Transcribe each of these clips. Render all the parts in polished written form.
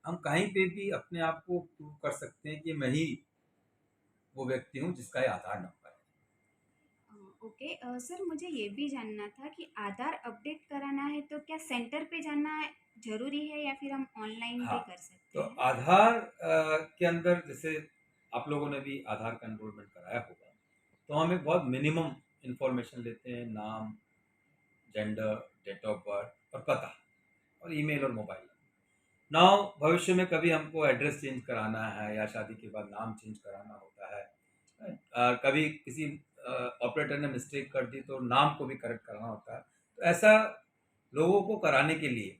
हम कहीं पे भी अपने आप को प्रूव कर सकते हैं कि मैं ही वो व्यक्ति हूँ जिसका ये आधार नंबर है। ओके। सर मुझे ये भी जानना था कि आधार अपडेट कराना है तो क्या सेंटर पे जाना ज़रूरी है या फिर हम ऑनलाइन भी हाँ, कर सकते तो हैं? आधार के अंदर जैसे आप लोगों ने भी आधार का एनरोलमेंट कराया होगा, तो हम एक बहुत मिनिमम इन्फॉर्मेशन लेते हैं, नाम, जेंडर, डेट ऑफ बर्थ और पता और ईमेल और मोबाइल नंबर। नाउ भविष्य में कभी हमको एड्रेस चेंज कराना है या शादी के बाद नाम चेंज कराना होता है, कभी किसी ऑपरेटर ने मिस्टेक कर दी तो नाम को भी करेक्ट करना होता है। तो ऐसा लोगों को कराने के लिए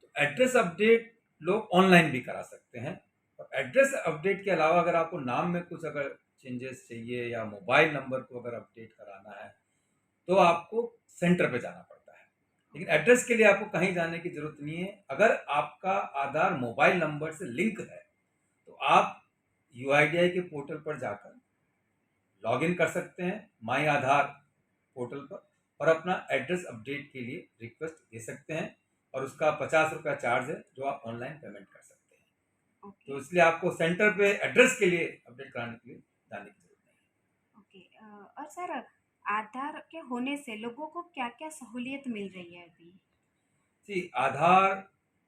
तो एड्रेस अपडेट लोग ऑनलाइन भी करा सकते हैं। और एड्रेस अपडेट के अलावा अगर आपको नाम में कुछ अगर चेंजेस चाहिए या मोबाइल नंबर को अगर अपडेट कराना है तो आपको सेंटर पे जाना पड़ता है। लेकिन ओके। एड्रेस के लिए आपको कहीं जाने की जरूरत नहीं है। अगर आपका आधार मोबाइल नंबर से लिंक है तो आप यूआईडीआई के पोर्टल पर जाकर लॉगिन कर सकते हैं माई आधार पोर्टल पर और अपना एड्रेस अपडेट के लिए रिक्वेस्ट दे सकते हैं। और उसका 50 रुपया चार्ज है जो आप ऑनलाइन पेमेंट कर सकते हैं। ओके। तो इसलिए आपको सेंटर पे एड्रेस के लिए अपडेट कराने के लिए जाने की जरूरत नहीं ओके। और सर आधार के होने से लोगों को क्या-क्या सहूलियत मिल रही है अभी? है जी। आधार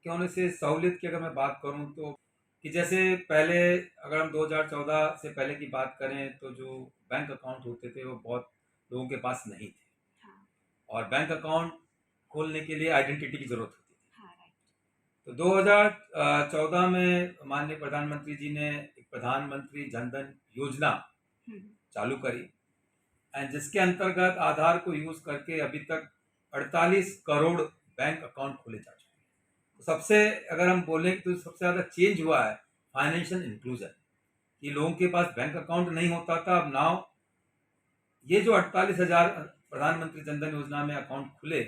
के होने से सहूलियत की अगर मैं बात करूं तो कि जैसे पहले अगर हम 2014 से पहले की बात करें तो जो बैंक अकाउंट होते थे वो बहुत लोगों के पास नहीं थे। हाँ, और बैंक अकाउंट खोलने के लिए आइडेंटिटी की जरूरत होती थी। हाँ, राइट। तो 2014 में माननीय प्रधानमंत्री जी ने एक प्रधानमंत्री जनधन योजना हुँ, चालू करी एंड जिसके अंतर्गत आधार को यूज करके अभी तक 48 करोड़ बैंक अकाउंट खोले जा चुके हैं। तो सबसे अगर हम बोलें तो सबसे ज़्यादा चेंज हुआ है फाइनेंशियल इंक्लूजन, कि लोगों के पास बैंक अकाउंट नहीं होता था, अब नाउ ये जो 48,000 प्रधानमंत्री जनधन योजना में अकाउंट खुले,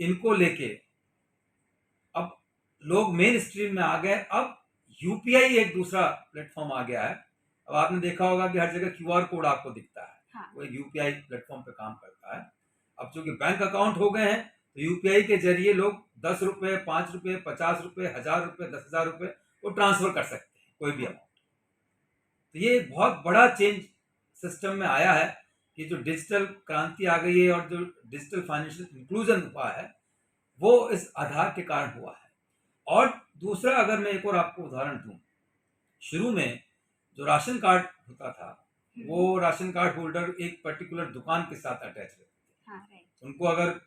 इनको लेके अब लोग मेन स्ट्रीम में आ गए। अब यूपीआई एक दूसरा प्लेटफॉर्म आ गया है। अब आपने देखा होगा कि हर जगह क्यूआर कोड आपको दिखता है, हाँ, वो एक यूपीआई प्लेटफॉर्म पे काम करता है। अब चूंकि बैंक अकाउंट हो गए हैं तो यूपीआई के जरिए लोग 10 रुपये, 5 रुपये, 50 रुपये, 1000 रुपये, 10,000 रुपये वो ट्रांसफर कर सकते हैं, कोई भी हाँ, अमाउंट। तो ये एक बहुत बड़ा चेंज सिस्टम में आया है कि जो डिजिटल क्रांति आ गई है और जो डिजिटल फाइनेंशियल इंक्लूजन हुआ है वो इस आधार के कारण हुआ है। और दूसरा अगर मैं एक और आपको उदाहरण दूं, शुरू में जो राशन कार्ड होता था हुँ, वो राशन कार्ड होल्डर एक पर्टिकुलर दुकान के साथ अटैच रहते हाँ, राइट। थे। उनको अगर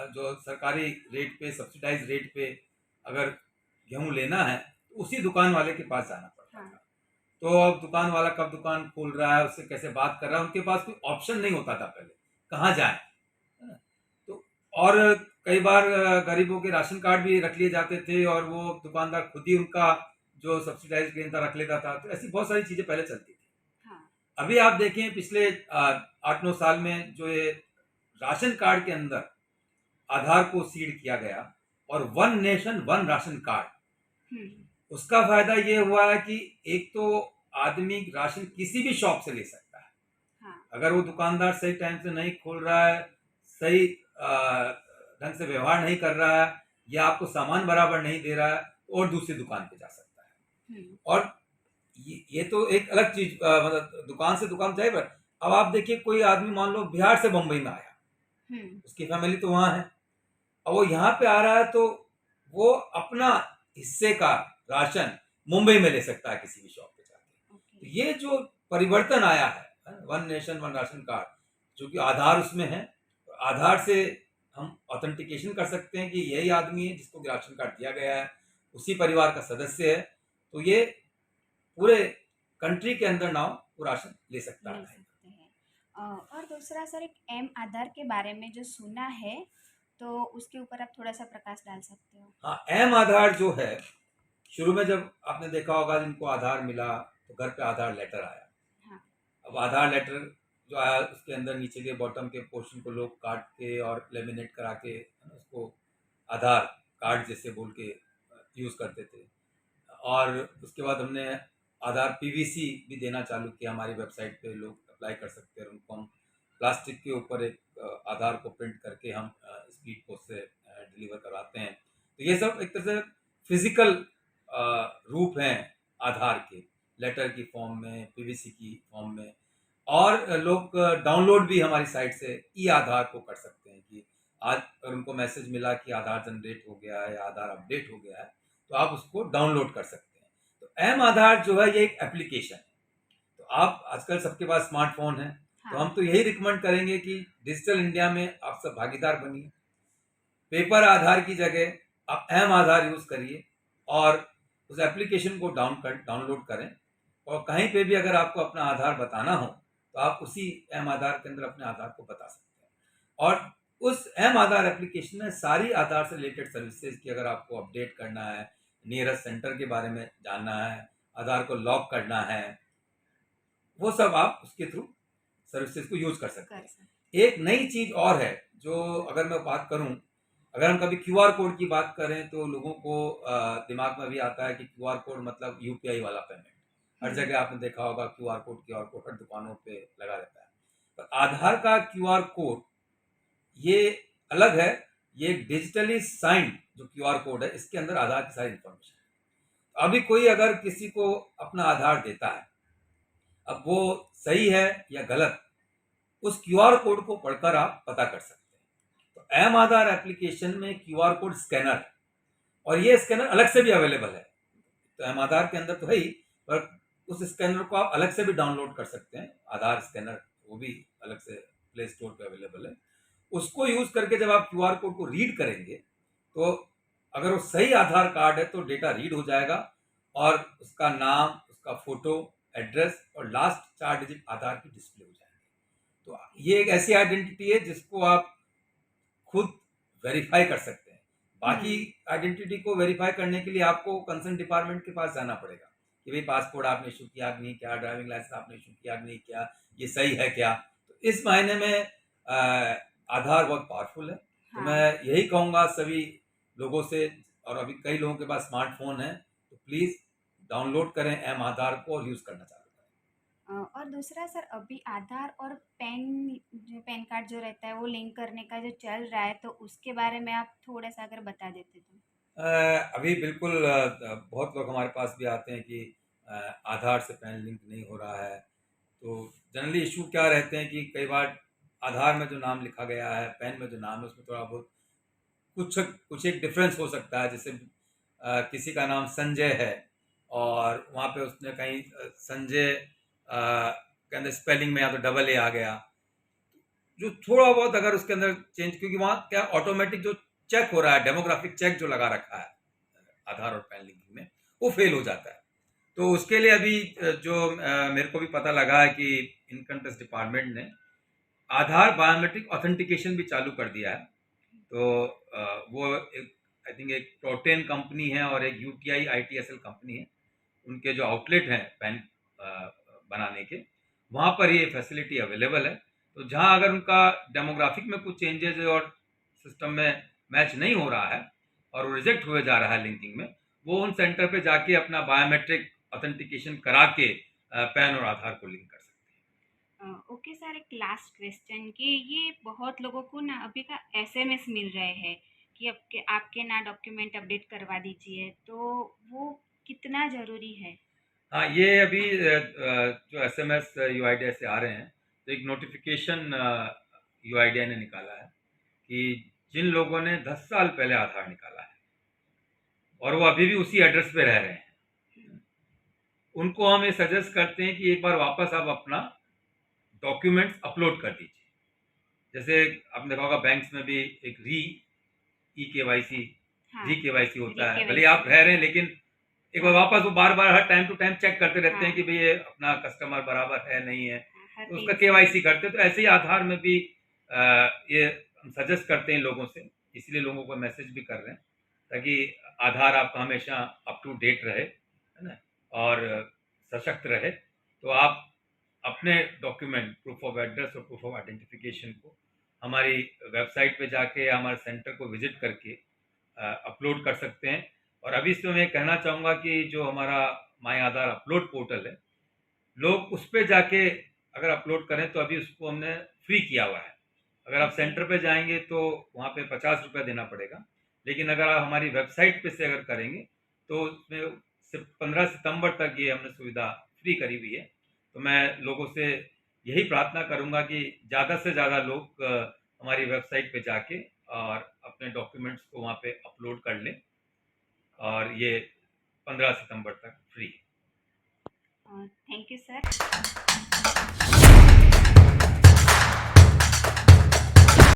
जो सरकारी रेट पे, सब्सिडाइज रेट पे अगर गेहूं लेना है तो उसी दुकान वाले के पास जाना पड़ता हाँ, था। तो अब दुकान वाला कब दुकान खोल रहा है, उससे कैसे बात कर रहा है, उनके पास कोई ऑप्शन नहीं होता था पहले कहाँ जाए, है ना? तो और कई बार गरीबों के राशन कार्ड भी रख लिए जाते थे और वो दुकानदार खुद ही उनका जो सब्सिडाइज गेंदा रख लेता था। तो ऐसी बहुत सारी चीजें पहले चलती थी। हाँ, अभी आप देखें पिछले 8-9 साल में जो ये राशन कार्ड के अंदर आधार को सीड किया गया और one nation one ration card, हुँ, उसका फायदा ये हुआ है कि एक तो आदमी राशन किसी भी शॉप से ले सकता है। हाँ, अगर वो दुकानदार सही टाइम से नहीं खोल रहा है, सही ढंग से व्यवहार नहीं कर रहा है या आपको सामान बराबर नहीं दे रहा है तो और दूसरी दुकान पे जा सकता है। हुँ, और ये तो एक अलग चीज, मतलब दुकान से दुकान जाए। पर अब आप देखिए कोई आदमी मान लो बिहार से बम्बई में आया, हुँ, उसकी फैमिली तो वहां है, अब वो यहाँ पे आ रहा है तो वो अपना हिस्से का राशन मुंबई में ले सकता है किसी भी शॉप पे जाके। ओके, तो ये जो परिवर्तन आया है one nation one ration card, जो कि आधार उसमें है, तो आधार से हम ऑथेंटिकेशन कर सकते हैं कि यही आदमी है जिसको राशन कार्ड दिया गया है, उसी परिवार का सदस्य है। तो ये पूरे कंट्री के अंदर नाउ वो राशन ले सकता ले है। सकते हैं। और दूसरा सर एक एम आधार के बारे में जो सुना है, तो उसके ऊपर आप थोड़ा-सा प्रकाश डाल सकते हो? हाँ, एम आधार जो है, शुरू में जब आपने देखा होगा जिनको आधार मिला तो घर पे आधार लेटर आया। हाँ, अब आधार लेटर जो आया उसके अंदर नीचे के बॉटम के पोर्शन को लोग काट के और लेमिनेट करा के, है ना, उसको आधार कार्ड जैसे बोल के यूज़ करते थे। और उसके बाद हमने आधार पीवीसी भी देना चालू किया, हमारी वेबसाइट पे लोग अप्लाई कर सकते हैं और उनको हम प्लास्टिक के ऊपर एक आधार को प्रिंट करके हम स्पीड पोस्ट से डिलीवर करवाते हैं। तो ये सब एक तरह से फिजिकल रूप हैं आधार के, लेटर की फॉर्म में, पीवीसी की फॉर्म में। और लोग डाउनलोड भी हमारी साइट से ई आधार को कर सकते हैं कि आज अगर उनको मैसेज मिला कि आधार जनरेट हो गया है या आधार अपडेट हो गया है, तो आप उसको डाउनलोड कर सकते हैं। तो एम आधार जो है ये एक एप्लीकेशन है। तो आप आजकल सबके पास स्मार्टफोन है, तो हाँ। हम तो यही रिकमेंड करेंगे कि डिजिटल इंडिया में आप सब भागीदार बनिए। पेपर आधार की जगह आप एम आधार यूज करिए और उस एप्लीकेशन को डाउनलोड करें, और कहीं पे भी अगर आपको अपना आधार बताना हो तो आप उसी एम आधार के अंदर अपने आधार को बता सकते हैं। और उस एम आधार एप्लीकेशन में सारी आधार से रिलेटेड सर्विसेज की अगर आपको अपडेट करना है, नियरेस्ट सेंटर के बारे में जानना है, आधार को लॉक करना है, वो सब आप उसके थ्रू सर्विसेज को यूज कर सकते हैं। एक नई चीज और है जो अगर मैं बात करूं, अगर हम कभी क्यूआर कोड की बात करें तो लोगों को दिमाग में भी आता है कि क्यूआर कोड मतलब यूपीआई वाला पेमेंट। हर जगह आपने देखा होगा क्यूआर कोड हर दुकानों पे लगा रहता है। पर आधार का क्यूआर कोड ये अलग है। ये डिजिटली साइंड जो क्यूआर कोड है, इसके अंदर आधार की सारी इंफॉर्मेशन है। अभी कोई अगर किसी को अपना आधार देता है, अब वो सही है या गलत, उस क्यूआर कोड को पढ़कर आप पता कर सकते हैं। तो एम आधार एप्लीकेशन में क्यूआर कोड स्कैनर है, और ये स्कैनर अलग से भी अवेलेबल है। तो एम आधार के अंदर तो है ही, पर उस स्कैनर को आप अलग से भी डाउनलोड कर सकते हैं। आधार स्कैनर वो भी अलग से प्ले स्टोर पे अवेलेबल है। उसको यूज करके जब आप क्यूआर कोड को रीड करेंगे, तो अगर वो सही आधार कार्ड है तो डेटा रीड हो जाएगा, और उसका नाम, उसका फोटो, एड्रेस और लास्ट 4 डिजिट आधार की डिस्प्ले हो जाएगी। तो ये एक ऐसी आइडेंटिटी है जिसको आप खुद वेरीफाई कर सकते हैं। बाकी आइडेंटिटी को वेरीफाई करने के लिए आपको कंसर्न डिपार्टमेंट के पास जाना पड़ेगा कि भाई पासपोर्ट आपने इशू किया कि नहीं क्या, ड्राइविंग लाइसेंस आपने इशू किया कि नहीं क्या, ये सही है क्या। तो इस मायने में आधार बहुत पावरफुल है। तो मैं यही कहूँगा सभी लोगों से, और अभी कई लोगों के पास स्मार्टफोन है, तो प्लीज़ डाउनलोड करें एम आधार को और यूज़ करना चालू करें। और दूसरा सर, अभी आधार और पैन कार्ड जो रहता है वो लिंक करने का जो चल रहा है, तो उसके बारे में आप थोड़ा सा अगर बता देते तो। अभी बिल्कुल बहुत लोग हमारे पास भी आते हैं कि आधार से पैन लिंक नहीं हो रहा है। तो जनरली इशू क्या रहते हैं कि कई बार आधार में जो नाम लिखा गया है, पैन में जो नाम है, उसमें थोड़ा बहुत कुछ कुछ एक डिफरेंस हो सकता है। जैसे किसी का नाम संजय है और वहाँ पे उसने कहीं संजय के अंदर स्पेलिंग में या तो डबल ए आ गया, जो थोड़ा बहुत अगर उसके अंदर चेंज, क्योंकि वहाँ क्या ऑटोमेटिक जो चेक हो रहा है, डेमोग्राफिक चेक जो लगा रखा है आधार और पैन लिंकिंग में, वो फेल हो जाता है। तो उसके लिए अभी जो मेरे को भी पता लगा है कि इनकम टैक्स डिपार्टमेंट ने आधार बायोमेट्रिक ऑथेंटिकेशन भी चालू कर दिया है। तो वो एक, आई थिंक एक प्रोटेन कंपनी है और एक यूटीआई आईटीएसएल कंपनी है, उनके जो आउटलेट हैं पैन बनाने के, वहाँ पर ये फैसिलिटी अवेलेबल है। तो जहाँ अगर उनका डेमोग्राफिक में कुछ चेंजेस है और सिस्टम में मैच नहीं हो रहा है और वो रिजेक्ट हुए जा रहा है लिंकिंग में, वो उन सेंटर पे जाके अपना बायोमेट्रिक ऑथेंटिकेशन करा के पैन और आधार को लिंक कर सकते हैं। ओके सर, एक लास्ट क्वेश्चन कि ये बहुत लोगों को ना अभी का एसएमएस मिल रहे हैं कि आपके आपके ना डॉक्यूमेंट अपडेट करवा दीजिए, तो वो कितना ज़रूरी है? हाँ, ये अभी जो एसएमएस यूआईडीआई से आ रहे हैं, तो एक नोटिफिकेशन यूआईडीआई ने निकाला है कि जिन लोगों ने 10 साल पहले आधार निकाला है और वो अभी भी उसी एड्रेस पे रह रहे हैं, उनको हम ये सजेस्ट करते हैं कि एक बार वापस आप अपना डॉक्यूमेंट्स अपलोड कर दीजिए। जैसे आपने देखा होगा बैंक्स में भी एक ई केवाईसी, री केवाईसी होता है। भले आप रह रहे हैं लेकिन एक बार वापस वो बार बार हर टाइम टू टाइम चेक करते रहते हैं कि भाई ये अपना कस्टमर बराबर है नहीं है, तो उसका केवाईसी करते हैं। तो ऐसे ही आधार में भी ये हम सजेस्ट करते हैं लोगों से, इसलिए लोगों को मैसेज भी कर रहे हैं ताकि आधार आपका हमेशा अप टू डेट रहे, है ना, और सशक्त रहे। तो आप अपने डॉक्यूमेंट, प्रूफ ऑफ एड्रेस और प्रूफ ऑफ आइडेंटिफिकेशन को हमारी वेबसाइट पे जाके या हमारे सेंटर को विजिट करके अपलोड कर सकते हैं। और अभी इसमें मैं कहना चाहूँगा कि जो हमारा माई आधार अपलोड पोर्टल है, लोग उस पर जाके अगर अपलोड करें तो अभी उसको हमने फ्री किया हुआ है। अगर आप सेंटर पे जाएंगे तो वहाँ पे 50 रुपये देना पड़ेगा, लेकिन अगर आप हमारी वेबसाइट पे से अगर करेंगे तो उसमें सिर्फ 15 सितंबर तक ये हमने सुविधा फ्री करी हुई है। तो मैं लोगों से यही प्रार्थना करूंगा कि ज़्यादा से ज़्यादा लोग हमारी वेबसाइट पे जाके और अपने डॉक्यूमेंट्स को वहाँ पे अपलोड कर लें, और ये 15 सितंबर तक फ्री है। Thank you sir.